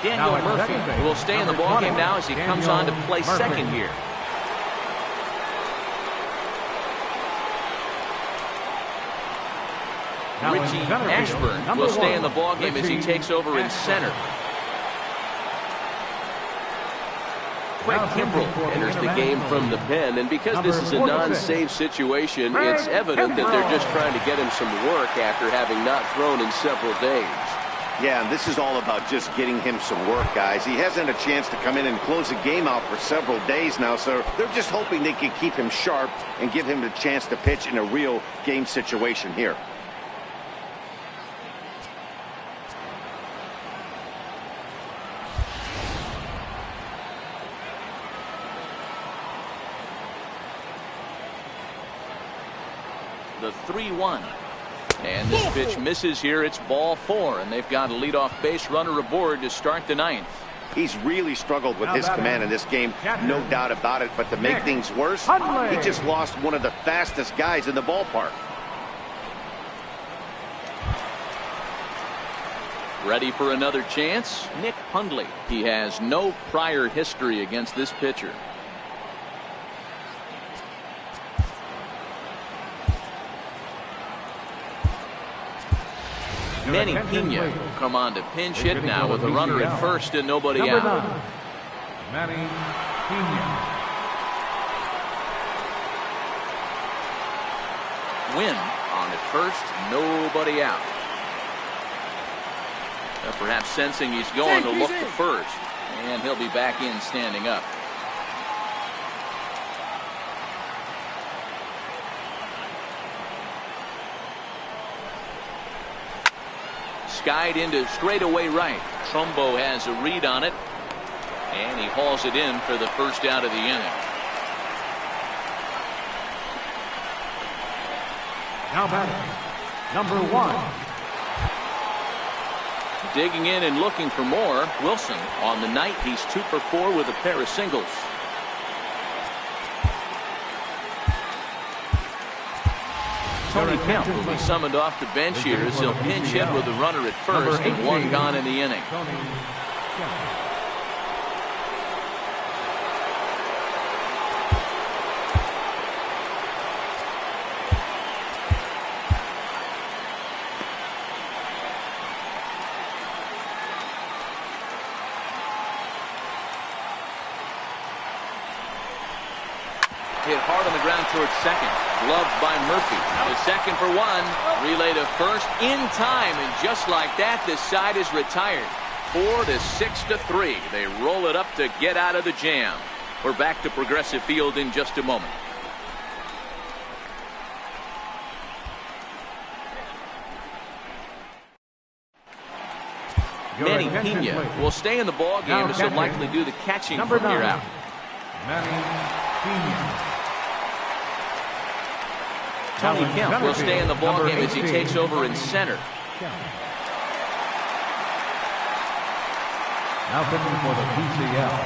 Daniel Murphy will stay in the ballgame now as he comes on to play second here. Richie Ashburn will stay in the ballgame as he takes over in center. Craig Kimbrell enters the game from the pen, and because this is a non-save situation, it's evident that they're just trying to get him some work after having not thrown in several days. Yeah, and this is all about just getting him some work, guys. He hasn't had a chance to come in and close the game out for several days now, so they're just hoping they can keep him sharp and give him the chance to pitch in a real game situation here. The 3-1. And this pitch misses here. It's ball 4, and they've got a leadoff base runner aboard to start the 9th. He's really struggled with his command in this game, no doubt about it. But to make things worse, he just lost one of the fastest guys in the ballpark. Ready for another chance? Nick Hundley. He has no prior history against this pitcher. Manny Pena will come on to pinch hit now with a runner at first and nobody out. Manny Pena. Win on at first, nobody out. Perhaps sensing he's going to look to first, and he'll be back in standing up. Skied into straightaway right. Trumbo has a read on it, and he hauls it in for the first out of the inning. Now batting, number 1. Digging in and looking for more. Wilson on the night, he's 2 for 4 with a pair of singles. Tony Kemp will be summoned off the bench here as he'll pinch hit with a runner at first and 1 gone in the inning. Hit hard on the ground towards second. Gloved by Murphy. The second for 1. Relay to first in time, and just like that, this side is retired. 4-6-3. They roll it up to get out of the jam. We're back to Progressive Field in just a moment. Manny Pena will stay in the ball game as he'll likely do the catching from here out. Manny Pena. Tony Kemp will stay in the ballgame as he takes over in center. Now pitching for the PCL,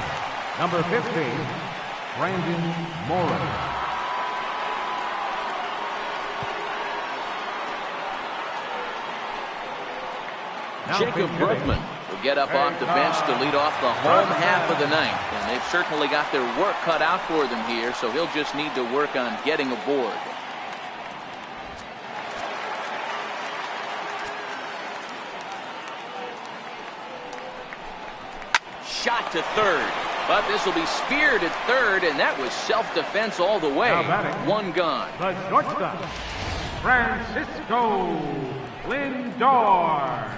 number 15, Brandon Morris. Jacob Brugman will get up off the bench to lead off the home half of the 9th. And they've certainly got their work cut out for them here, so he'll just need to work on getting aboard. Shot to third, but this will be speared at third, and that was self-defense all the way. 1 gone. The shortstop, Francisco Lindor.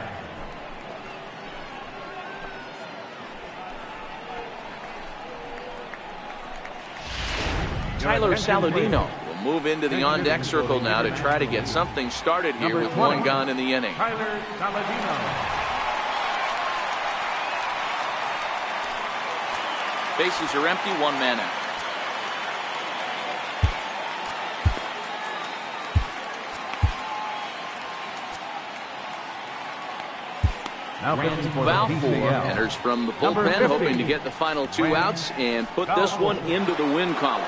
Tyler Saladino will move into the on-deck circle now to try to get something started here with 1 gone in the inning. Tyler Saladino. Bases are empty, 1 man out. Now Balfour enters from the bullpen, hoping to get the final 2 outs and put this one into the win column.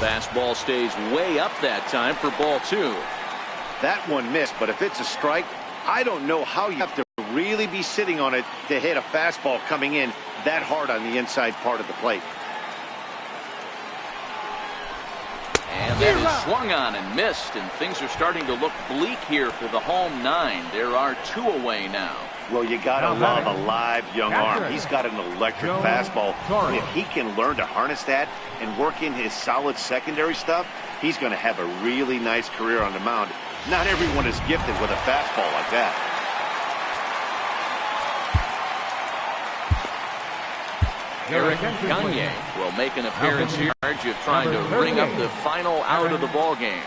Fastball stays way up that time for ball 2. That one missed, but if it's a strike, I don't know how you have to really be sitting on it to hit a fastball coming in that hard on the inside part of the plate. And that is swung on and missed, and things are starting to look bleak here for the home 9. There are 2 away now. Well, you got to love a live young arm. He's got an electric fastball. If he can learn to harness that and work in his solid secondary stuff, he's going to have a really nice career on the mound. Not everyone is gifted with a fastball like that. Eric Gagne will make an appearance here, of trying to ring up the final out of the ball game.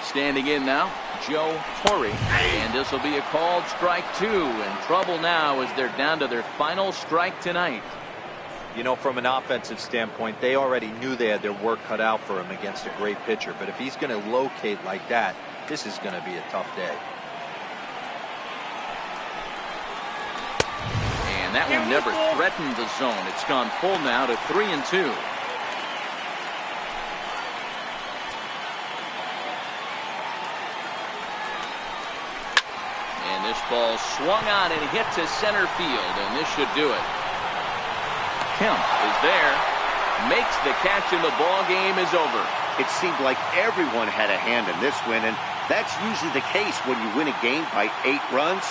Standing in now, Joe Torre, and this will be a called strike 2. In trouble now as they're down to their final strike tonight. You know, from an offensive standpoint, they already knew they had their work cut out for him against a great pitcher. But if he's going to locate like that, this is going to be a tough day. And that one never threatened the zone. It's gone full now to 3-2. And this ball swung on and hit to center field, and this should do it. Kemp is there, makes the catch, and the ball game is over. It seemed like everyone had a hand in this win, and that's usually the case when you win a game by 8 runs.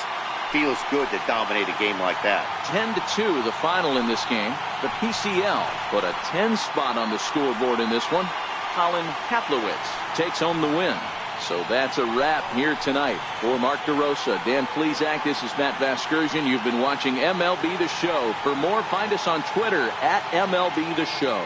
Feels good to dominate a game like that. 10-2 the final in this game. The PCL put a 10 spot on the scoreboard in this one. Colin Kaplowitz takes home the win. So that's a wrap here tonight. For Mark DeRosa, Dan Plesac, this is Matt Vasgersian. You've been watching MLB The Show. For more, find us on Twitter at MLB The Show.